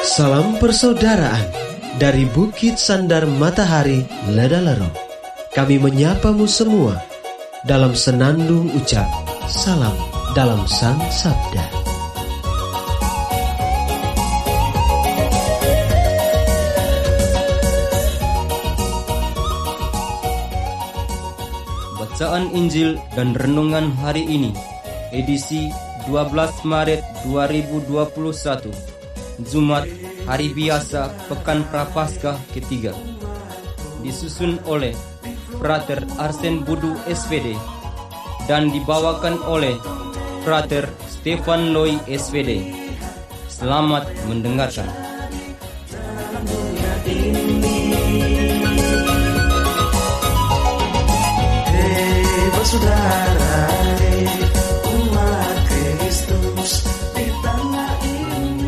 Salam persaudaraan dari Bukit Sandar Matahari Ledalero. Kami menyapamu semua dalam senandung ucap salam dalam Sang Sabda. Bacaan Injil dan Renungan hari ini, edisi 12 Maret 2021, Jumat, hari biasa, Pekan Prapaskah ketiga. Disusun oleh Frater Arsen Budu SPD dan dibawakan oleh Frater Stefan Loi SPD. Selamat mendengarkan. Saudara, umat Kristus di tanah ini.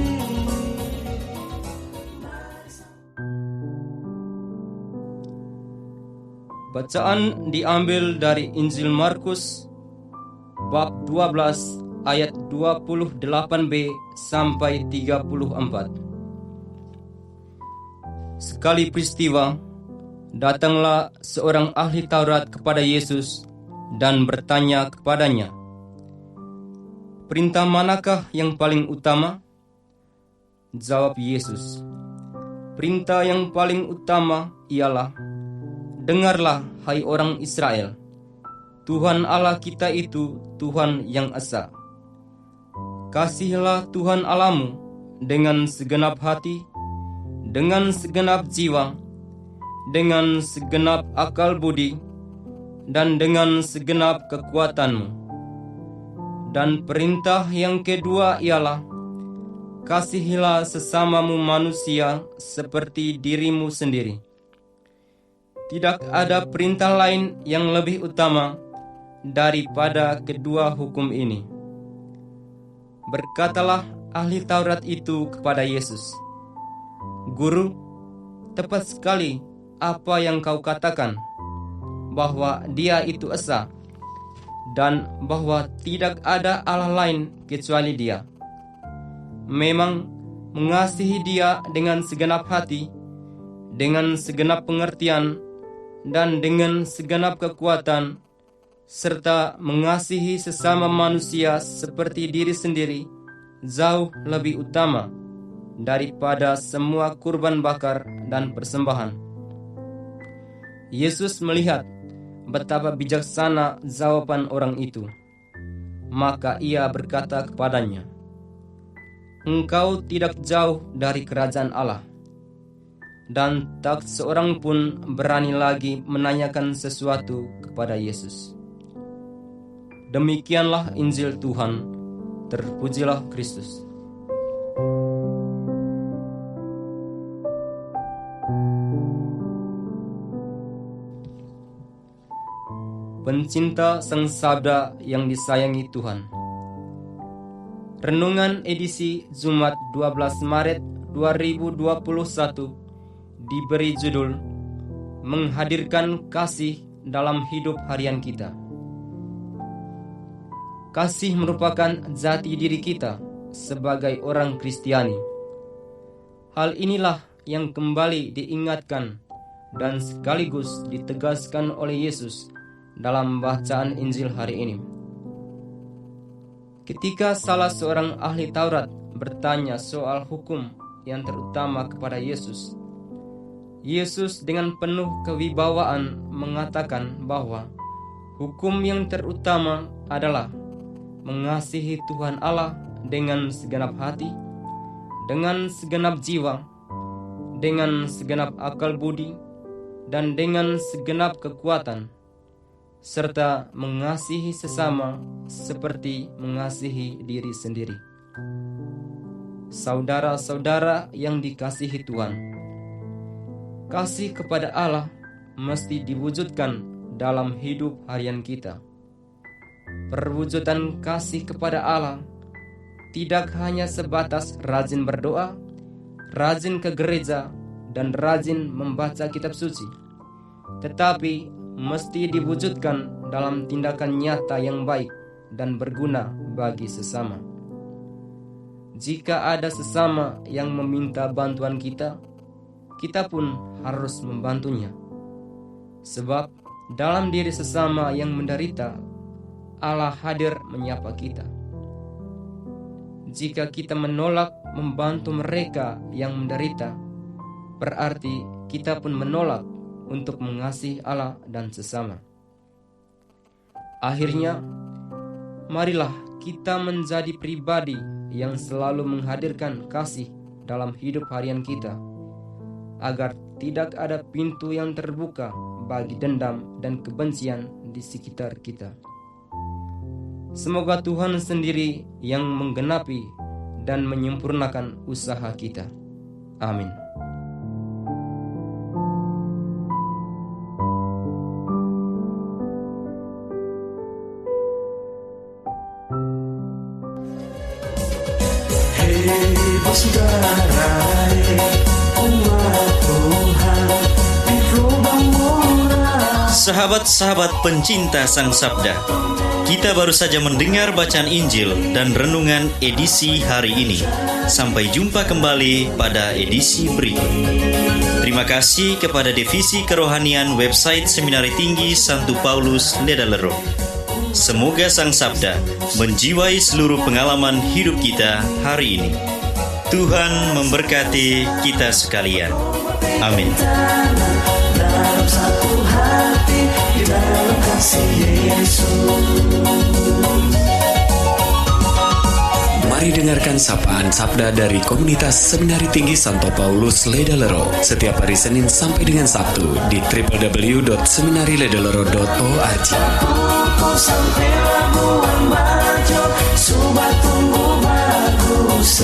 Bacaan diambil dari Injil Markus bab 12 ayat 28b sampai 34. Sekali peristiwa, datanglah seorang ahli Taurat kepada Yesus dan bertanya kepadanya, "Perintah manakah yang paling utama?" Jawab Yesus, "Perintah yang paling utama ialah, dengarlah, hai orang Israel, Tuhan Allah kita itu Tuhan yang esa. Kasihilah Tuhan Allahmu dengan segenap hati, dengan segenap jiwa, dengan segenap akal budi, dan dengan segenap kekuatanmu. Dan perintah yang kedua ialah, kasihilah sesamamu manusia seperti dirimu sendiri. Tidak ada perintah lain yang lebih utama daripada kedua hukum ini." Berkatalah ahli Taurat itu kepada Yesus, "Guru, tepat sekali apa yang kau katakan, bahwa Dia itu esa, dan bahwa tidak ada Allah lain kecuali Dia. Memang mengasihi Dia dengan segenap hati, dengan segenap pengertian, dan dengan segenap kekuatan, serta mengasihi sesama manusia seperti diri sendiri, jauh lebih utama daripada semua kurban bakar dan persembahan." Yesus melihat betapa bijaksana jawaban orang itu, maka ia berkata kepadanya, "Engkau tidak jauh dari kerajaan Allah." Dan tak seorang pun berani lagi menanyakan sesuatu kepada Yesus. Demikianlah Injil Tuhan. Terpujilah Kristus. Pencinta Sang Sabda yang disayangi Tuhan. Renungan edisi Jumat 12 Maret 2021 diberi judul Menghadirkan Kasih dalam Hidup Harian Kita. Kasih merupakan jati diri kita sebagai orang Kristiani. Hal inilah yang kembali diingatkan dan sekaligus ditegaskan oleh Yesus dalam bacaan Injil hari ini. Ketika salah seorang ahli Taurat bertanya soal hukum yang terutama kepada Yesus, Yesus dengan penuh kewibawaan mengatakan bahwa hukum yang terutama adalah mengasihi Tuhan Allah dengan segenap hati, dengan segenap jiwa, dengan segenap akal budi, dan dengan segenap kekuatan, serta mengasihi sesama seperti mengasihi diri sendiri. Saudara-saudara yang dikasihi Tuhan, kasih kepada Allah mesti diwujudkan dalam hidup harian kita. Perwujudan kasih kepada Allah tidak hanya sebatas rajin berdoa, rajin ke gereja, dan rajin membaca kitab suci, tetapi mesti diwujudkan dalam tindakan nyata yang baik dan berguna bagi sesama. jika ada sesama yang meminta bantuan kita, kita pun harus membantunya. Sebab dalam diri sesama yang menderita, Allah hadir menyapa kita. Jika kita menolak membantu mereka yang menderita, berarti kita pun menolak untuk mengasihi Allah dan sesama. Akhirnya, marilah kita menjadi pribadi yang selalu menghadirkan kasih dalam hidup harian kita, agar tidak ada pintu yang terbuka bagi dendam dan kebencian di sekitar kita. Semoga Tuhan sendiri yang menggenapi dan menyempurnakan usaha kita. Amin. Hei saudara, umat Tuhan di lubang murah. Sahabat-sahabat pencinta Sang Sabda, kita baru saja mendengar bacaan Injil dan renungan edisi hari ini. Sampai jumpa kembali pada edisi berikut. Terima kasih kepada Divisi Kerohanian website Seminari Tinggi Santo Paulus Ledalero. Semoga Sang Sabda menjiwai seluruh pengalaman hidup kita hari ini. Tuhan memberkati kita sekalian. Amin. Dalam satu hati, di dalam kasih Yesus. Mari dengarkan sapaan sabda dari komunitas Seminari Tinggi Santo Paulus Ledalero setiap hari Senin sampai dengan Sabtu di www.seminariledalero.org. Sampai labuan bajo, subat tunggu bagus.